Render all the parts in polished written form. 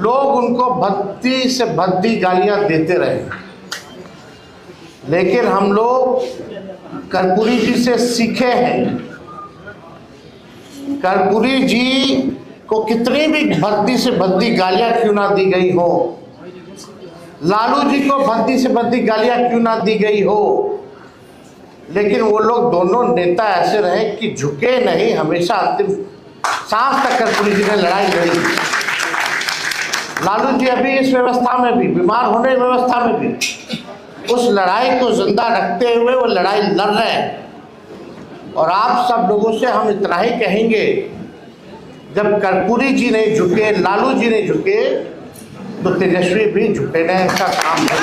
लोग उनको भद्दी से भद्दी गालियां देते रहे, लेकिन हम लोग कर्पूरी जी से सीखे हैं। कर्पूरी जी को कितनी भी भद्दी से भद्दी गालियां क्यों ना दी गई हो, लालू जी को भद्दी से भद्दी गालियां क्यों ना दी गई हो, लेकिन वो लोग दोनों नेता ऐसे रहे कि झुके नहीं, हमेशा अंतिम सांस तक कर्पूरी जी ने लड़ाई लड़ी। लालू जी अभी इस व्यवस्था में भी, बीमार होने की व्यवस्था में भी, उस लड़ाई को जिंदा रखते हुए वो लड़ाई लड़ रहे हैं। और आप सब लोगों से हम इतना ही कहेंगे, जब कर्पूरी जी नहीं झुके, लालू जी नहीं झुके, तो तेजस्वी भी झुके नहीं, ऐसा काम नहीं।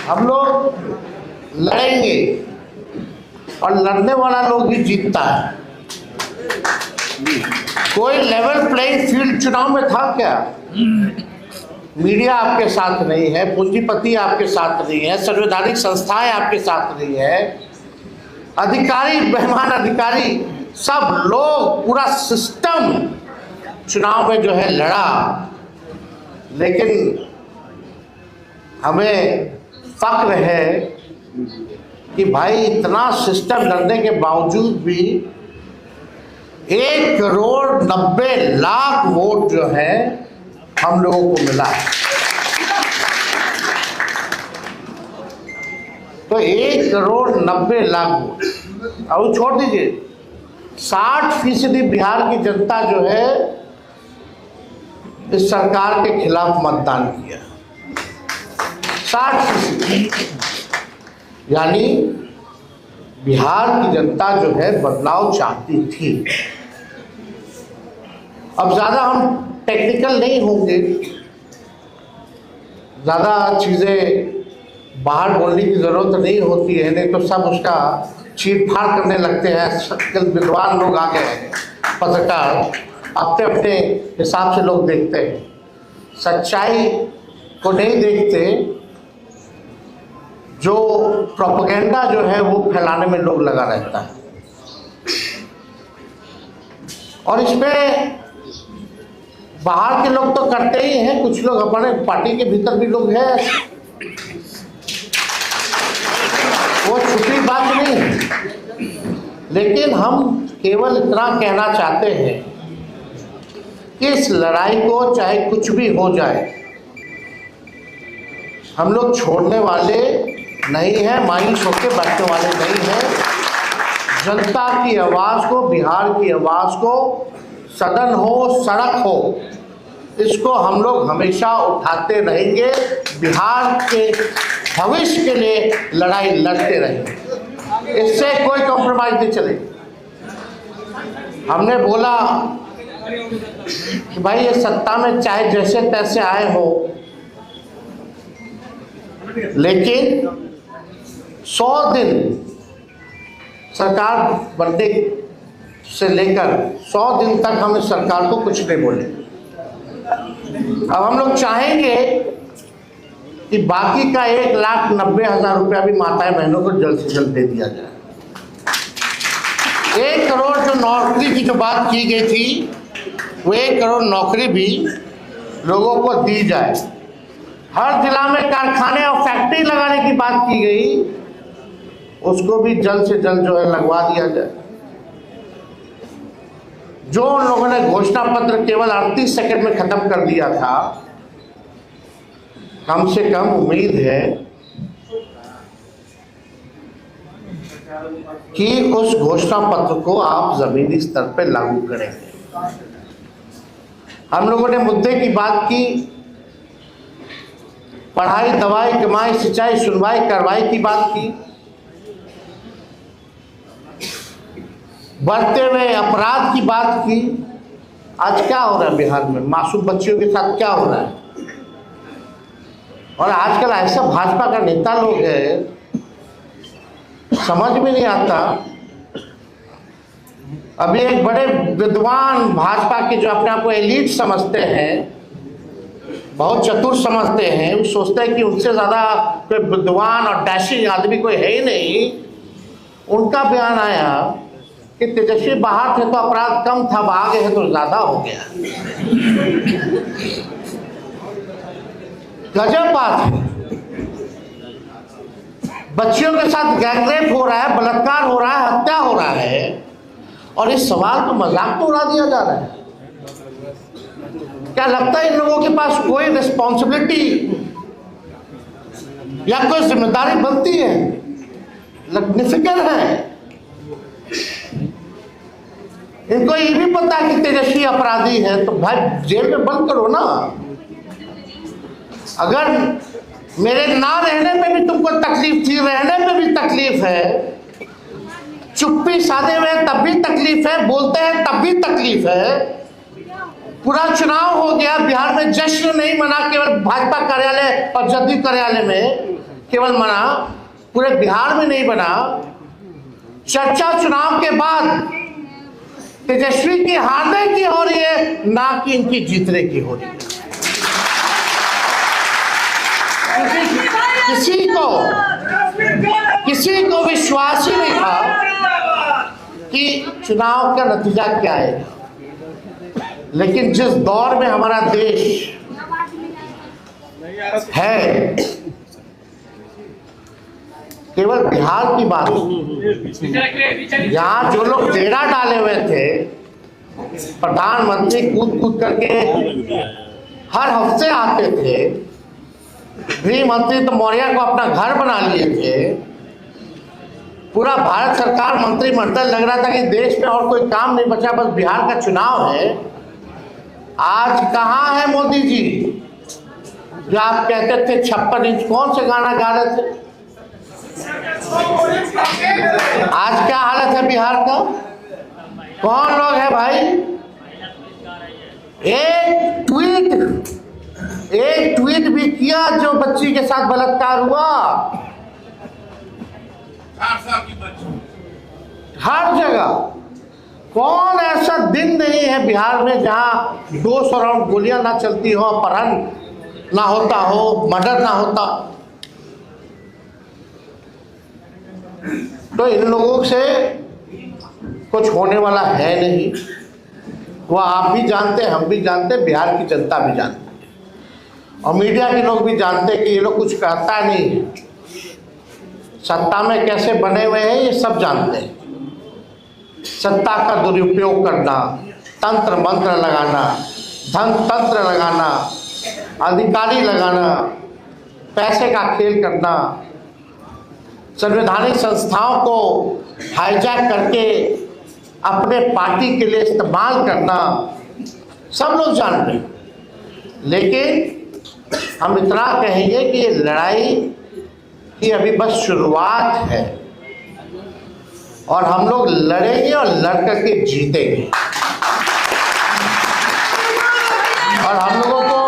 हम लोग लड़ेंगे और लड़ने वाला लोग ही जीतता है। कोई लेवल प्लेइंग फील्ड चुनाव में था क्या? मीडिया आपके साथ नहीं है, पूंजीपति आपके साथ नहीं है, संवैधानिक संस्थाएं आपके साथ नहीं है, अधिकारी, बेईमान अधिकारी, सब लोग, पूरा सिस्टम चुनाव में जो है लड़ा। लेकिन हमें फक्र है कि भाई इतना सिस्टम लड़ने के बावजूद भी 1,90,00,000 वोट जो है हम लोगों को मिला। तो 1,90,00,000 वोट, और छोड़ दीजिए 60% बिहार की जनता जो है इस सरकार के खिलाफ मतदान किया। 60%, यानी बिहार की जनता जो है बदलाव चाहती थी। अब ज़्यादा हम टेक्निकल नहीं होंगे, ज़्यादा चीज़ें बाहर बोलने की ज़रूरत नहीं होती है, नहीं तो सब उसका चीर फाड़ करने लगते हैं। कल विद्वान लोग आ गए हैं, पत्रकार अपने अपने हिसाब से लोग देखते हैं, सच्चाई को नहीं देखते। जो प्रोपेगेंडा जो है वो फैलाने में लोग लगा रहता है। और इसमें बाहर के लोग तो करते ही हैं, कुछ लोग अपने पार्टी के भीतर भी लोग हैं, वो छुपी बात नहीं है। लेकिन हम केवल इतना कहना चाहते हैं कि इस लड़ाई को चाहे कुछ भी हो जाए, हम लोग छोड़ने वाले नहीं है, मायूस होकर बैठने वाले नहीं हैं। जनता की आवाज़ को, बिहार की आवाज़ को, सदन हो, सड़क हो, इसको हम लोग हमेशा उठाते रहेंगे। बिहार के भविष्य के लिए लड़ाई लड़ते रहेंगे, इससे कोई कॉम्प्रोमाइज नहीं चलेगा। हमने बोला कि भाई ये सत्ता में चाहे जैसे तैसे आए हो, लेकिन 100 दिन सरकार बनने से लेकर 100 दिन तक हम इस सरकार को कुछ नहीं बोले। अब हम लोग चाहेंगे कि बाकी का 1,90,000 रुपया भी माताएं बहनों को जल्द से जल्द दे दिया जाए। 1 करोड़ जो नौकरी की जो बात की गई थी, वो 1 करोड़ नौकरी भी लोगों को दी जाए। हर जिला में कारखाने और फैक्ट्री लगाने की बात की गई, उसको भी जल्द से जल्द जो है लगवा दिया जाए। जो उन लोगों ने घोषणा पत्र केवल 38 सेकंड में खत्म कर दिया था, कम से कम उम्मीद है कि उस घोषणा पत्र को आप जमीनी स्तर पर लागू करेंगे। हम लोगों ने मुद्दे की बात की, पढ़ाई, दवाई, कमाई, सिंचाई, सुनवाई, कार्रवाई की बात की, बढ़ते हुए अपराध की बात की। आज क्या हो रहा है बिहार में? मासूम बच्चियों के साथ क्या हो रहा है? और आजकल ऐसा भाजपा का नेता लोग है, समझ में नहीं आता। अभी एक बड़े विद्वान भाजपा के जो अपने आप को एलीट समझते हैं, बहुत चतुर समझते हैं, वो सोचते हैं कि उनसे ज़्यादा कोई विद्वान और डैशिंग आदमी कोई है ही नहीं। उनका बयान आया कि तेजस्वी बाहर थे तो अपराध कम था, अब आ गए हैं तो ज्यादा हो गया। गजब बात है। बच्चियों के साथ गैंगरेप हो रहा है, बलात्कार हो रहा है, हत्या हो रहा है, और इस सवाल को मजाक तो उड़ा दिया जा रहा है। क्या लगता है इन लोगों के पास कोई रिस्पॉन्सिबिलिटी या कोई जिम्मेदारी बनती है? निफिकर है। इनको ये भी पता है कि तेजस्वी अपराधी है, तो भाई जेल में बंद करो ना। अगर मेरे ना रहने पे भी तुमको तकलीफ थी, रहने पे भी तकलीफ है, चुप्पी साधे हुए तब भी तकलीफ है, बोलते हैं तब भी तकलीफ है, पूरा चुनाव हो गया, बिहार में जश्न नहीं मना, केवल भाजपा कार्यालय और जदयू कार्यालय में केवल मना, पूरे बिहार में नहीं बना। चर्चा चुनाव के बाद तेजस्वी की हारने की हो रही है, ना कि इनकी जीतने की हो रही है। किसी को विश्वास ही नहीं था कि चुनाव का नतीजा क्या है। लेकिन जिस दौर में हमारा देश है, केवल बिहार की बात, यहाँ जो लोग डेरा डाले हुए थे, प्रधानमंत्री कूद कूद करके हर हफ्ते आते थे, गृह मंत्री तो मौर्य को अपना घर बना लिए थे, पूरा भारत सरकार मंत्रिमंडल लग रहा था कि देश में और कोई काम नहीं बचा, बस बिहार का चुनाव है। आज कहाँ है मोदी जी जो आप कहते थे 56 इंच, कौन से गाना गा रहे थे? आज क्या हालत है बिहार का? कौन लोग है भाई? एक ट्वीट भी किया जो बच्ची के साथ बलात्कार हुआ, हर जगह। कौन ऐसा दिन नहीं है बिहार में जहां 200 राउंड गोलियां ना चलती हो, अपहरण ना होता हो, मर्डर ना होता। तो इन लोगों से कुछ होने वाला है नहीं। वो आप भी जानते हैं, हम भी जानते हैं, बिहार की जनता भी जानती है, और मीडिया के लोग भी जानते हैं कि ये लोग कुछ कहता नहीं है। सत्ता में कैसे बने हुए हैं ये सब जानते हैं। सत्ता का दुरुपयोग करना, तंत्र मंत्र लगाना, धन तंत्र लगाना, अधिकारी लगाना, पैसे का खेल करना, संवैधानिक संस्थाओं को हाईजैक करके अपने पार्टी के लिए इस्तेमाल करना, सब लोग जानते हैं। लेकिन हम इतना कहेंगे कि ये लड़ाई की अभी बस शुरुआत है, और हम लोग लड़ेंगे और लड़ करके जीतेंगे। और हम लोगों को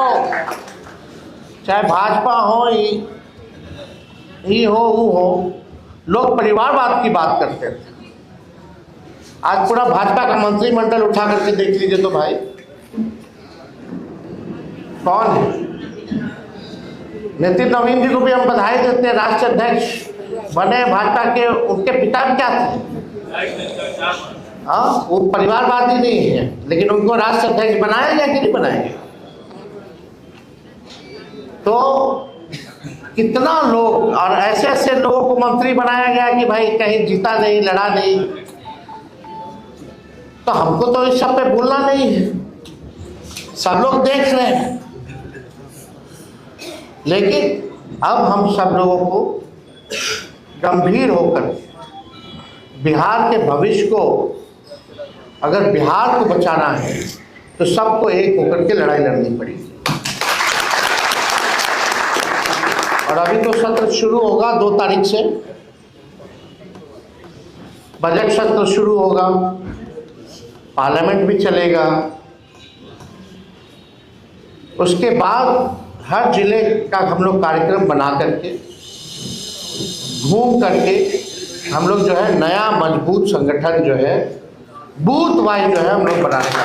चाहे भाजपा हो, ये हो, वो हो, लोग परिवारवाद की बात करते थे। आज पूरा भाजपा का मंत्रिमंडल उठा करके देख लीजिए तो भाई कौन है। नितिन नवीन जी को भी हम बधाई देते हैं, राष्ट्रीय अध्यक्ष बने भाजपा के। उनके पिता क्या थे? हाँ, वो परिवारवादी नहीं है, लेकिन उनको राष्ट्रीय अध्यक्ष बनाया गया कि नहीं बनाया गया? तो कितना लोग और ऐसे ऐसे लोगों को मंत्री बनाया गया कि भाई कहीं जीता नहीं, लड़ा नहीं। तो हमको तो इस सब पे बोलना नहीं है, सब लोग देख रहे हैं। लेकिन अब हम सब लोगों को गंभीर होकर बिहार के भविष्य को, अगर बिहार को बचाना है तो सबको एक होकर के लड़ाई लड़नी पड़ेगी। और अभी तो सत्र शुरू होगा 2 तारीख से, बजट सत्र शुरू होगा, पार्लियामेंट भी चलेगा। उसके बाद हर जिले का हम लोग कार्यक्रम बना करके, घूम करके हम लोग जो है नया मजबूत संगठन जो है बूथ वाइज जो है हम लोग बनाने का।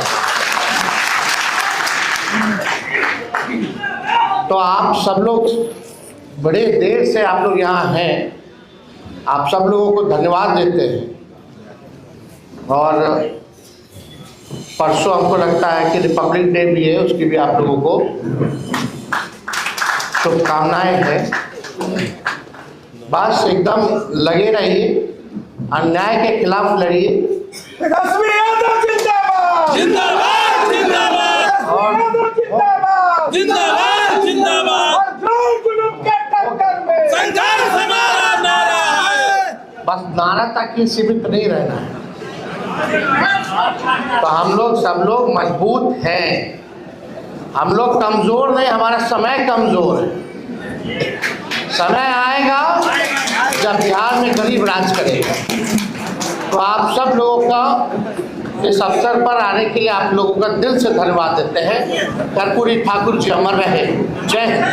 तो आप सब लोग बड़े देर से आप लोग यहाँ हैं, आप सब लोगों को धन्यवाद देते हैं। और परसों हमको लगता है कि रिपब्लिक डे भी है, उसकी भी आप लोगों को शुभकामनाएं हैं। बस एकदम लगे रहिए, अन्याय के खिलाफ लड़िए। तेजस्वी यादव जिंदाबाद जिंदाबाद जिंदाबाद जिंदाबाद जिंदाबाद जिंदाबाद अर्जुन जुलूम के टक्कर में संघर्ष हमारा नारा है। बस नारा तक ही सीमित नहीं रहना है। तो हम लोग सब लोग मजबूत हैं, हम लोग कमजोर नहीं, हमारा समय कमजोर है। समय आएगा जब बिहार में गरीब राज करेगा। तो आप सब लोगों का इस अवसर पर आने के लिए आप लोगों का दिल से धन्यवाद देते हैं। कर्पूरी ठाकुर जी अमर रहे। जय हिंद।